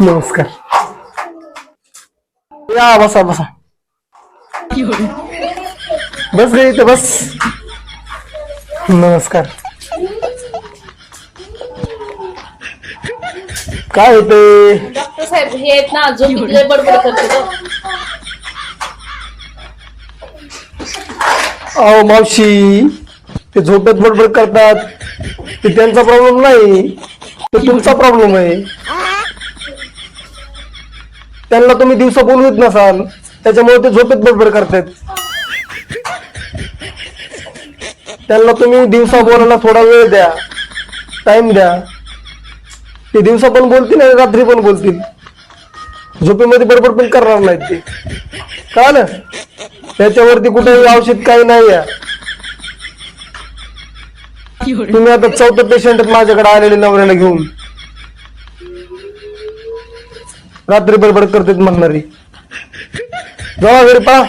नमस्कार. या बसा बसा. बस गे इथे बस. नमस्कार. काय होते? डॉक्टर साहेब हे आहेत ना झोपीतले बडबड करते तो. अहो मावशी, ते झोपेत बडबड करतात ते त्यांचा प्रॉब्लेम नाही, तो तुमचा प्रॉब्लेम आहे. त्यांना तुम्ही दिवसा बोलवत नसाल त्याच्यामुळे ते झोपेत बडबड करतात. त्यांना तुम्ही दिवसा बोलायला थोडा वेळ द्या, टाइम द्या. ते दिवसा पण बोलतील आणि रात्री पण बोलतील. झोपेमध्ये बडबड पण करणार नाहीत ते. कळलं? त्याच्यावरती कुठेही औषध काही नाही आहे. तुम्ही आता 4थं पेशंट माझ्याकडे आलेले नवऱ्याला घेऊन, रात्री बडबड करतात म्हणणारी. जावा घरी पा.